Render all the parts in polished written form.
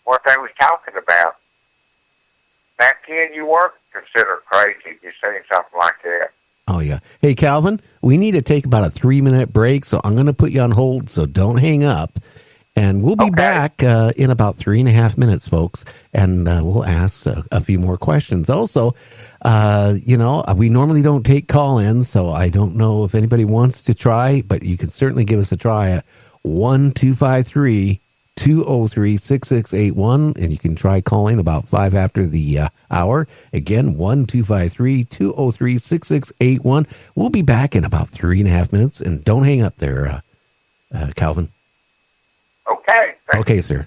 what they was talking about. That kid you were considered crazy if you say something like that. Oh, yeah. Hey, Calvin, we need to take about a 3-minute break, so I'm going to put you on hold, so don't hang up. And we'll be back in about 3.5 minutes, folks, and we'll ask a few more questions. Also, we normally don't take call-ins, so I don't know if anybody wants to try, but you can certainly give us a try at 1-253-203-6681, and you can try calling about 5 after the hour. Again, 1-253-203-6681. We'll be back in about 3.5 minutes, and don't hang up there, Calvin. Okay. Okay, sir.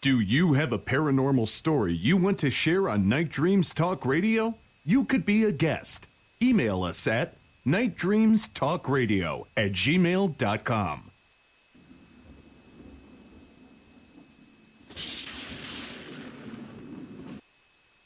Do you have a paranormal story you want to share on Night Dreams Talk Radio? You could be a guest. Email us at nightdreamstalkradio@gmail.com.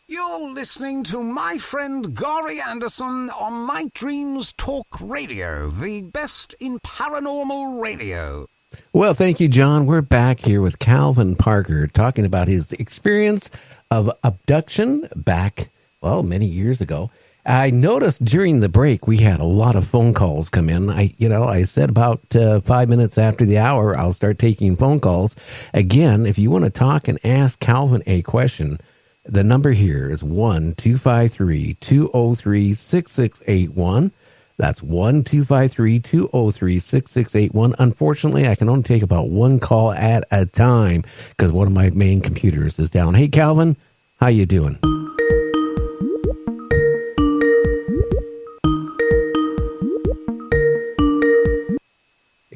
You're listening to my friend Gary Anderson on Night Dreams Talk Radio, the best in paranormal radio. Well, thank you, John. We're back here with Calvin Parker talking about his experience of abduction back, many years ago. I noticed during the break we had a lot of phone calls come in. I said about 5 minutes after the hour, I'll start taking phone calls. Again, if you want to talk and ask Calvin a question, the number here is 1-253-203-6681. That's 1-253-203-6681. Unfortunately, I can only take about one call at a time because one of my main computers is down. Hey, Calvin, how you doing?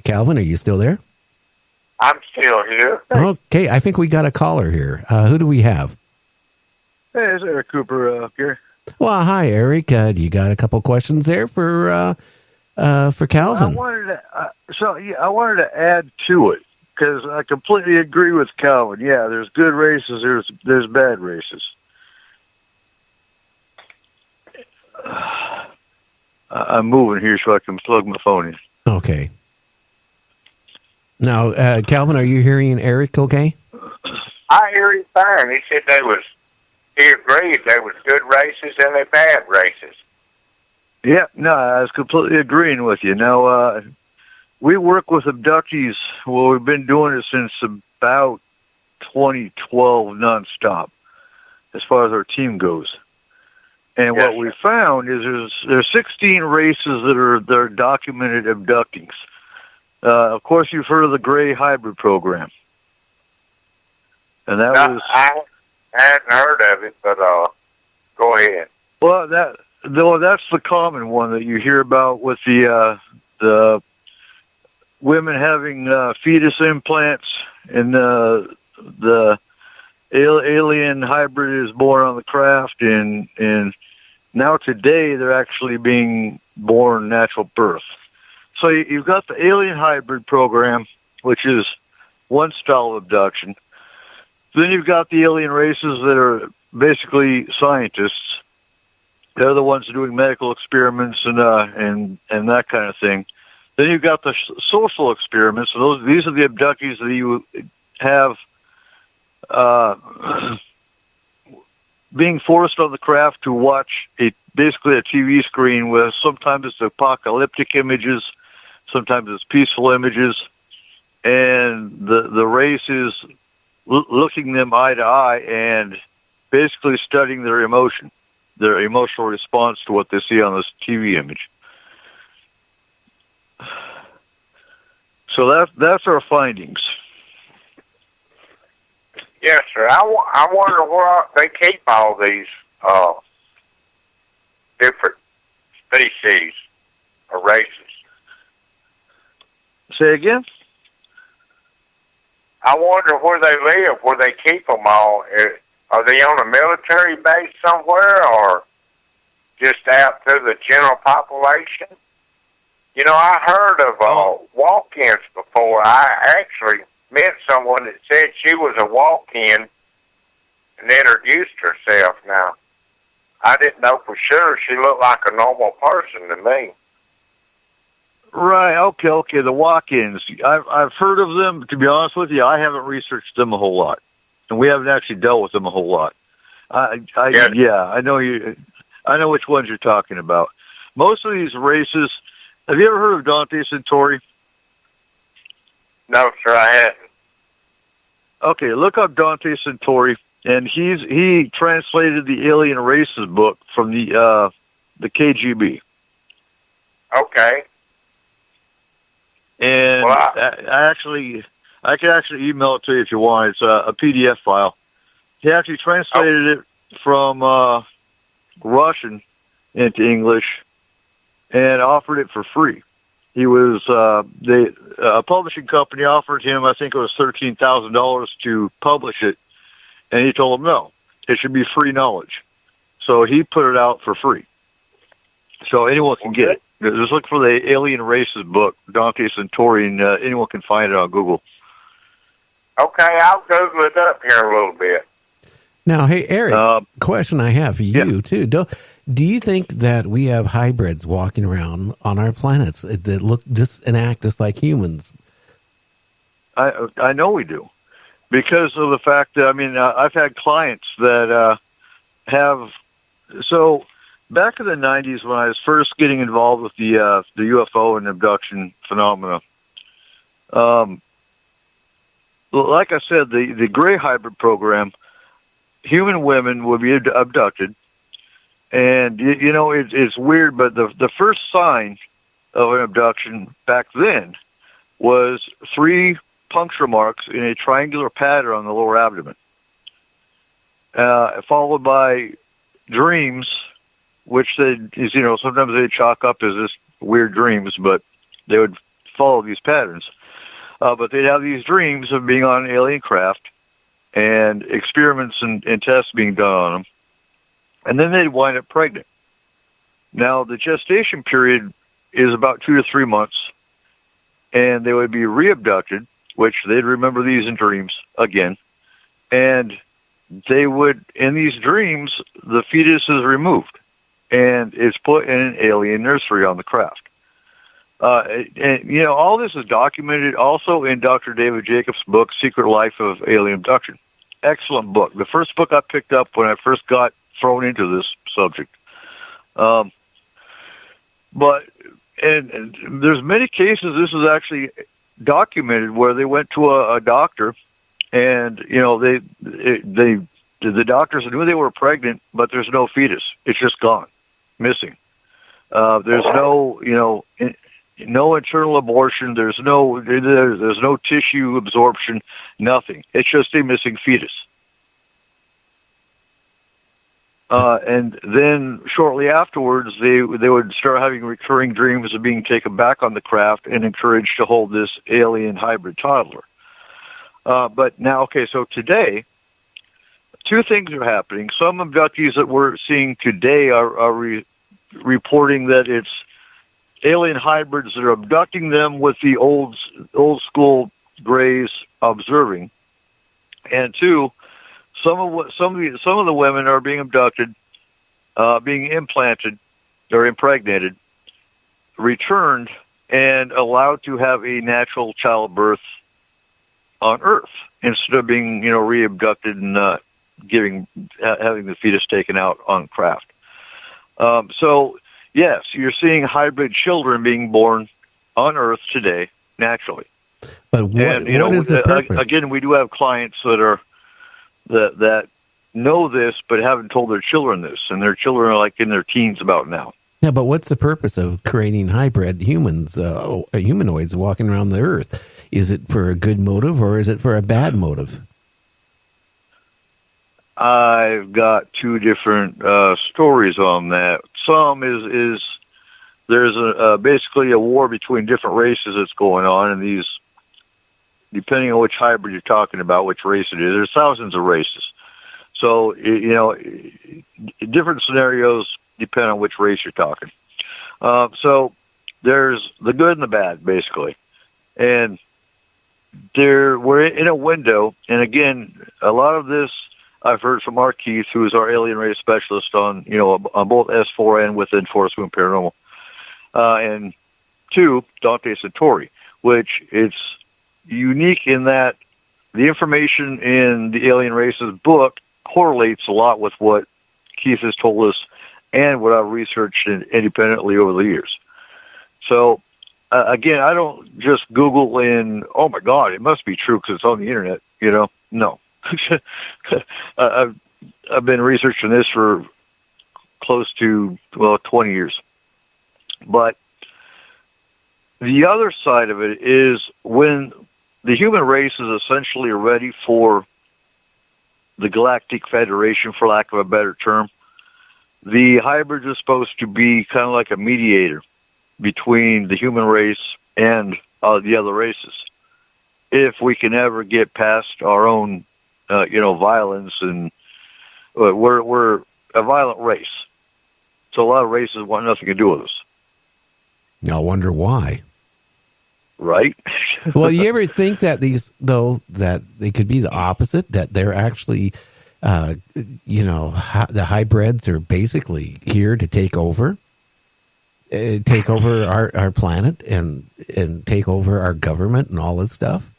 Calvin, are you still there? I'm still here. Okay, I think we got a caller here. Who do we have? Hey, it's Eric Cooper up here. Well, hi, Eric. Do you got a couple questions there for Calvin? I wanted to add to it because I completely agree with Calvin. Yeah, there's good races, there's bad races. I'm moving here so I can plug my phone in. Okay. Now, Calvin, are you hearing Eric okay? I hear him fine. He said he agreed there was good races and there bad races. Yeah, no, I was completely agreeing with you. Now, we work with abductees. Well, we've been doing it since about 2012 nonstop, as far as our team goes. And Yes, what we found is there's 16 races that are documented abductings. Of course, you've heard of the gray hybrid program, and that was. I hadn't heard of it, but go ahead. Well, that's the common one that you hear about with the women having fetus implants, and the alien hybrid is born on the craft, and now today they're actually being born natural birth. So you've got the alien hybrid program, which is one style of abduction. Then you've got the alien races that are basically scientists. They're the ones doing medical experiments and that kind of thing. Then you've got the social experiments. So these are the abductees that you have being forced on the craft to watch basically a TV screen with sometimes it's apocalyptic images, sometimes it's peaceful images, and the race is looking them eye to eye and basically studying their emotional response to what they see on this TV image. So that's our findings. Yes, sir. I wonder where they keep all these different species or races. Say again? I wonder where they live, where they keep them all. Are they on a military base somewhere or just out to the general population? You know, I heard of walk-ins before. I actually met someone that said she was a walk-in and introduced herself. Now, I didn't know for sure. She looked like a normal person to me. Right. Okay. The walk-ins. I've heard of them. To be honest with you, I haven't researched them a whole lot, and we haven't actually dealt with them a whole lot. Yeah, I know you. I know which ones you're talking about. Most of these races. Have you ever heard of Dante Centauri? No, sir, I hadn't. Okay, look up Dante Centauri, and he translated the Alien Races book from the KGB. Okay. And well, I can actually email it to you if you want. It's a PDF file. He actually translated it from Russian into English and offered it for free. He was a publishing company offered him, I think it was $13,000 to publish it, and he told them no, it should be free knowledge. So he put it out for free, so anyone can get it. Just look for the Alien Races book, Dante Centauri, and anyone can find it on Google. Okay, I'll Google it up here a little bit. Now, hey, Eric, question I have for you, too. Do you think that we have hybrids walking around on our planets that look just and act just like humans? I know we do, because of the fact that, I've had clients that have... So, back in the 90s, when I was first getting involved with the UFO and abduction phenomena, like I said, the gray hybrid program, human women would be abducted, and it's weird, but the first sign of an abduction back then was 3 puncture marks in a triangular pattern on the lower abdomen, followed by dreams, which sometimes they chalk up as just weird dreams, but they would follow these patterns. But they'd have these dreams of being on an alien craft and experiments and tests being done on them. And then they'd wind up pregnant. Now, the gestation period is about 2 to 3 months, and they would be re-abducted, which they'd remember these in dreams again. And they would, in these dreams, the fetus is removed, and it's put in an alien nursery on the craft. And all this is documented also in Dr. David Jacobs' book, Secret Life of Alien Abduction. Excellent book. The first book I picked up when I first got thrown into this subject. But and there's many cases. This is actually documented where they went to a doctor, and the doctors knew they were pregnant, but there's no fetus. It's just gone, missing. There's no no internal abortion. There's no tissue absorption. Nothing. It's just a missing fetus. And then shortly afterwards, they would start having recurring dreams of being taken back on the craft and encouraged to hold this alien hybrid toddler. But now, okay, so today, two things are happening. Some abductees that we're seeing today are reporting that it's alien hybrids that are abducting them with the old school Greys observing, and two, some of the women are being abducted, being implanted or impregnated, returned, and allowed to have a natural childbirth on Earth instead of being re-abducted and having the fetus taken out on craft. So yes, you're seeing hybrid children being born on Earth today naturally. But what is the purpose? Again, we do have clients that know this but haven't told their children this, and their children are like in their teens about now. Yeah, but what's the purpose of creating hybrid humans, humanoids walking around the Earth? Is it for a good motive or is it for a bad motive? I've got two different stories on that. Some is there's basically a war between different races that's going on, and these, depending on which hybrid you're talking about, which race it is, there's thousands of races. So, different scenarios depend on which race you're talking. So there's the good and the bad, basically. And we're in a window, and again, a lot of this I've heard from Mark Keith, who is our alien race specialist on both S4 and with Enforcement Paranormal. And two, Dante Satori, which it's unique in that the information in the Alien Races book correlates a lot with what Keith has told us and what I've researched independently over the years. So, again, I don't just Google in, oh my God, it must be true because it's on the internet, No. I've been researching this for close to 20 years. But the other side of it is when the human race is essentially ready for the Galactic Federation, for lack of a better term, the hybrid is supposed to be kind of like a mediator between the human race and the other races. If we can ever get past our own violence, and we're a violent race. So a lot of races want nothing to do with us. I wonder why. Right? Well, you ever think that that they could be the opposite, that they're actually, the hybrids are basically here to take over our planet and take over our government and all this stuff?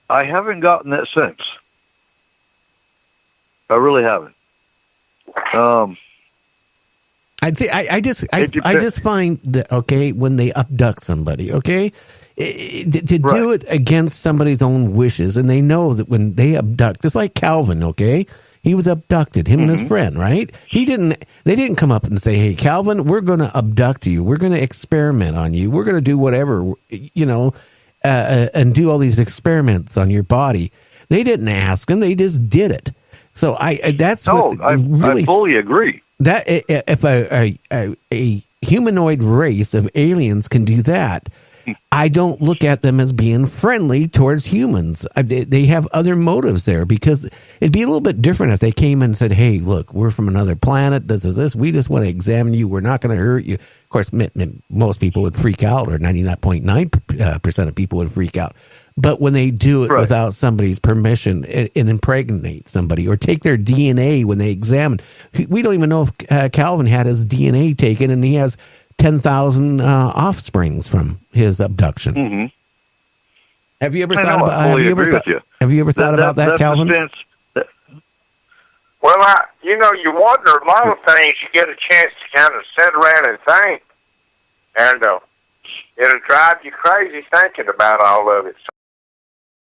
I haven't gotten that sense. I really haven't. I just find that, when they abduct somebody, to do it against somebody's own wishes, and they know that when they abduct, just like Calvin, he was abducted, him and his friend, right? They didn't come up and say, hey, Calvin, we're going to abduct you. We're going to experiment on you. We're going to do whatever, and do all these experiments on your body. They didn't ask him. They just did it. So I fully agree. That if a humanoid race of aliens can do that, I don't look at them as being friendly towards humans. They have other motives there, because it'd be a little bit different if they came and said, hey, look, we're from another planet. This is this. We just want to examine you. We're not going to hurt you. Of course, most people would freak out, or 99.9% of people would freak out. But when they do it without somebody's permission and impregnate somebody, or take their DNA when they examine, we don't even know if Calvin had his DNA taken, and he has 10,000 offsprings from his abduction. Mm-hmm. Have you ever thought about? Have you ever thought about that, Calvin? Well, you wonder a lot of things. You get a chance to kind of sit around and think, And it'll drive you crazy thinking about all of it